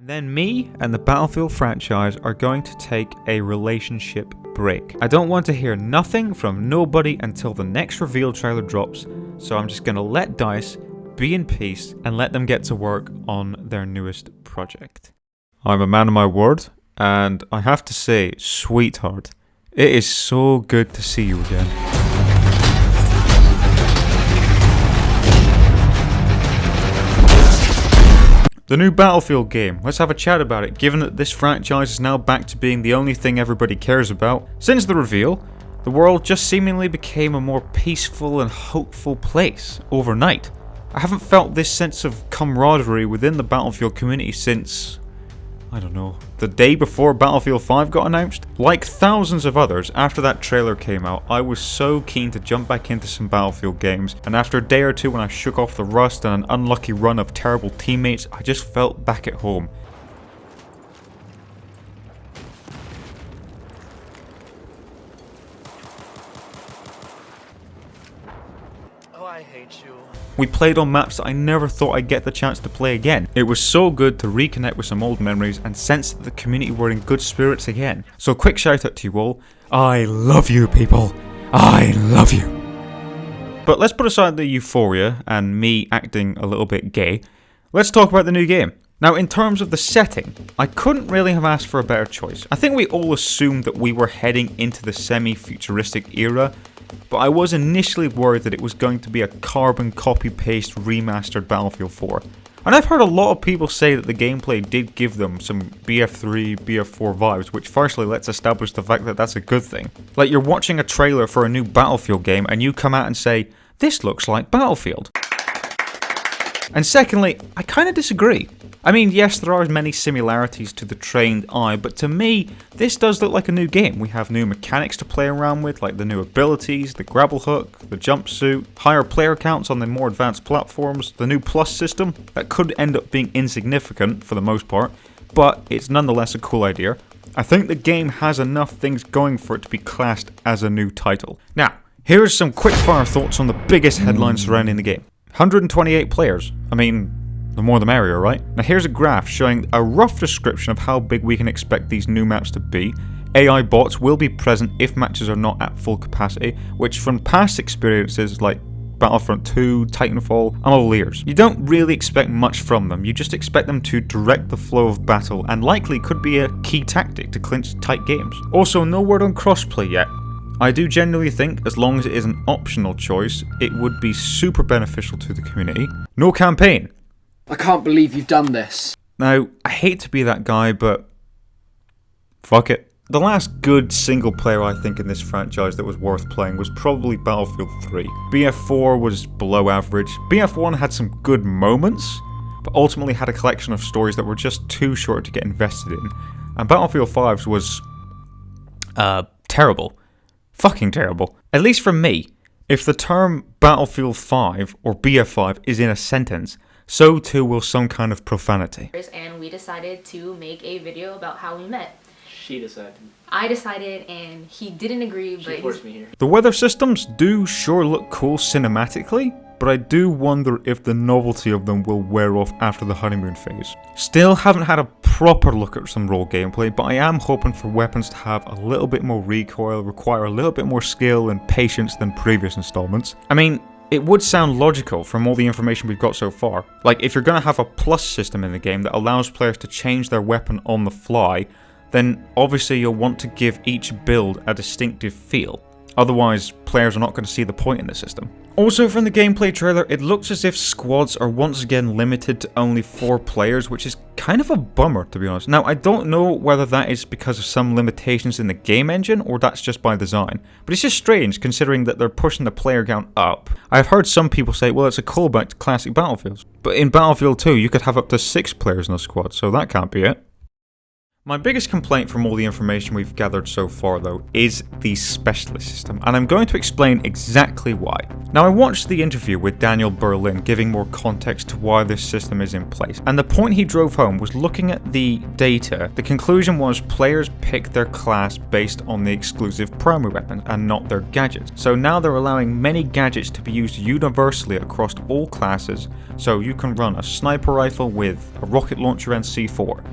Then me and the Battlefield franchise are going to take a relationship break. I don't want to hear nothing from nobody until the next reveal trailer drops, so I'm just going to let DICE be in peace and let them get to work on their newest project. I'm a man of my word, and I have to say, sweetheart, it is so good to see you again. The new Battlefield game, let's have a chat about it, given that this franchise is now back to being the only thing everybody cares about. Since the reveal, the world just seemingly became a more peaceful and hopeful place overnight. I haven't felt this sense of camaraderie within the Battlefield community since, I don't know, the day before Battlefield 5 got announced. Like thousands of others, after that trailer came out, I was so keen to jump back into some Battlefield games, and after a day or two when I shook off the rust and an unlucky run of terrible teammates, I just felt back at home. Oh, I hate you. We played on maps that I never thought I'd get the chance to play again. It was so good to reconnect with some old memories and sense that the community were in good spirits again. So a quick shout out to you all. I love you people. I love you. But let's put aside the euphoria and me acting a little bit gay. Let's talk about the new game. Now, in terms of the setting, I couldn't really have asked for a better choice. I think we all assumed that we were heading into the semi-futuristic era, but I was initially worried that it was going to be a carbon copy-paste remastered Battlefield 4. And I've heard a lot of people say that the gameplay did give them some BF3, BF4 vibes, which firstly let's establish the fact that that's a good thing. Like you're watching a trailer for a new Battlefield game and you come out and say, this looks like Battlefield. And secondly, I kind of disagree. I mean, yes, there are many similarities to the trained eye, but to me, this does look like a new game. We have new mechanics to play around with, like the new abilities, the grapple hook, the jumpsuit, higher player counts on the more advanced platforms, the new plus system that could end up being insignificant for the most part, but it's nonetheless a cool idea. I think the game has enough things going for it to be classed as a new title. Now, here's some quick-fire thoughts on the biggest headlines surrounding the game. 128 players. I mean, the more the merrier, right? Now here's a graph showing a rough description of how big we can expect these new maps to be. AI bots will be present if matches are not at full capacity, which from past experiences like Battlefront 2, Titanfall, I'm all ears. You don't really expect much from them, you just expect them to direct the flow of battle and likely could be a key tactic to clinch tight games. Also, no word on crossplay yet. I do genuinely think, as long as it is an optional choice, it would be super beneficial to the community. No campaign. I can't believe you've done this. Now, I hate to be that guy, but fuck it. The last good single player I think in this franchise that was worth playing was probably Battlefield 3. BF4 was below average. BF1 had some good moments, but ultimately had a collection of stories that were just too short to get invested in. And Battlefield 5's was terrible. Fucking terrible. At least for me, if the term Battlefield 5 or BF5 is in a sentence, so too will some kind of profanity. And we decided to make a video about how we met. She decided. I decided and he didn't agree, but She forced me here. The weather systems do sure look cool cinematically, but I do wonder if the novelty of them will wear off after the honeymoon phase. Still haven't had a proper look at some role gameplay, but I am hoping for weapons to have a little bit more recoil, require a little bit more skill and patience than previous installments. I mean, it would sound logical from all the information we've got so far. Like, if you're going to have a plus system in the game that allows players to change their weapon on the fly, then obviously you'll want to give each build a distinctive feel. Otherwise, players are not going to see the point in the system. Also from the gameplay trailer, it looks as if squads are once again limited to only 4 players, which is kind of a bummer to be honest. Now, I don't know whether that is because of some limitations in the game engine or that's just by design, but it's just strange considering that they're pushing the player count up. I've heard some people say, well, it's a callback to classic Battlefields, but in Battlefield 2 you could have up to 6 players in a squad, so that can't be it. My biggest complaint from all the information we've gathered so far though is the specialist system, and I'm going to explain exactly why. Now I watched the interview with Daniel Berlin giving more context to why this system is in place, and the point he drove home was looking at the data. The conclusion was players pick their class based on the exclusive primary weapon and not their gadgets. So now they're allowing many gadgets to be used universally across all classes, so you can run a sniper rifle with a rocket launcher and C4.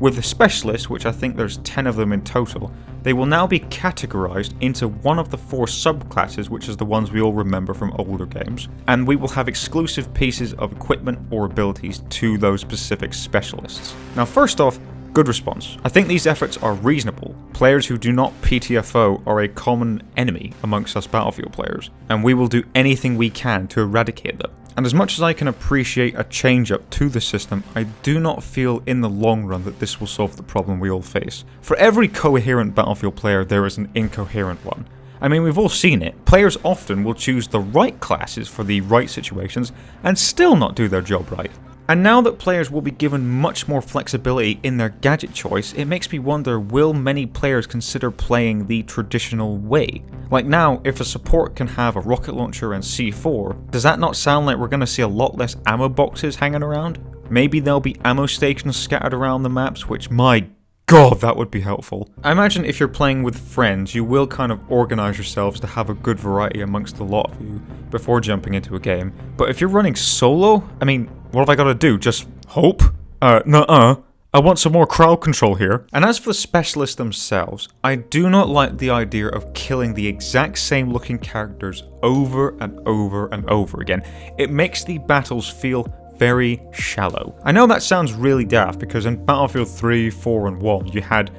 With the specialists, which I think there's 10 of them in total, they will now be categorized into one of the 4 subclasses, which is the ones we all remember from older games, and we will have exclusive pieces of equipment or abilities to those specific specialists. Now first off, good response. I think these efforts are reasonable. Players who do not PTFO are a common enemy amongst us Battlefield players, and we will do anything we can to eradicate them. And as much as I can appreciate a change up to the system, I do not feel in the long run that this will solve the problem we all face. For every coherent Battlefield player, there is an incoherent one. I mean, we've all seen it. Players often will choose the right classes for the right situations and still not do their job right. And now that players will be given much more flexibility in their gadget choice, it makes me wonder, will many players consider playing the traditional way? Like now, if a support can have a rocket launcher and C4, does that not sound like we're going to see a lot less ammo boxes hanging around? Maybe there'll be ammo stations scattered around the maps, which my God, that would be helpful. I imagine if you're playing with friends, you will kind of organize yourselves to have a good variety amongst a lot of you before jumping into a game. But if you're running solo, I mean, what have I got to do? Just hope? Nuh-uh. I want some more crowd control here. And as for the specialists themselves, I do not like the idea of killing the exact same looking characters over and over and over again. It makes the battles feel very shallow. I know that sounds really daft because in Battlefield 3, 4 and 1 you had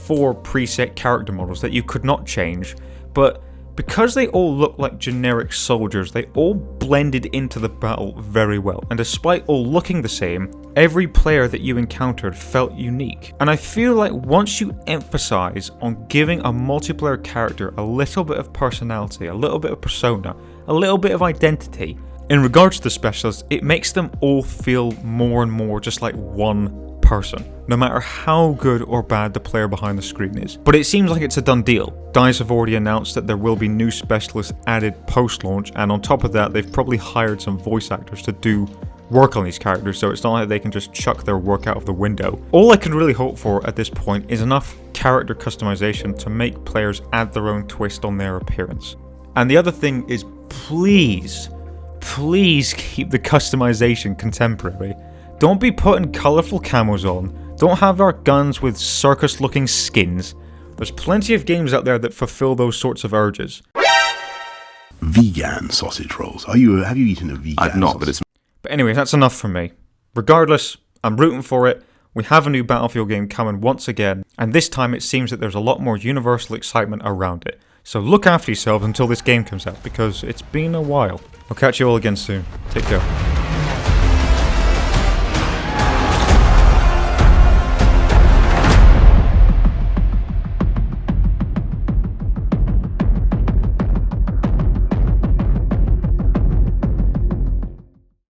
4 preset character models that you could not change, but because they all look like generic soldiers, they all blended into the battle very well, and despite all looking the same, every player that you encountered felt unique. And I feel like once you emphasize on giving a multiplayer character a little bit of personality, a little bit of persona, a little bit of identity, in regards to the specialists, it makes them all feel more and more just like one person, no matter how good or bad the player behind the screen is. But it seems like it's a done deal. DICE have already announced that there will be new specialists added post-launch, and on top of that, they've probably hired some voice actors to do work on these characters, so it's not like they can just chuck their work out of the window. All I can really hope for at this point is enough character customization to make players add their own twist on their appearance. And the other thing is, please keep the customization contemporary. Don't be putting colourful camos on. Don't have our guns with circus looking skins. There's plenty of games out there that fulfill those sorts of urges. Vegan sausage rolls. Have you eaten a vegan I've not, sausage? but it's... But anyway, that's enough from me. Regardless, I'm rooting for it. We have a new Battlefield game coming once again, and this time it seems that there's a lot more universal excitement around it. So look after yourselves until this game comes out, because it's been a while. I'll catch you all again soon. Take care.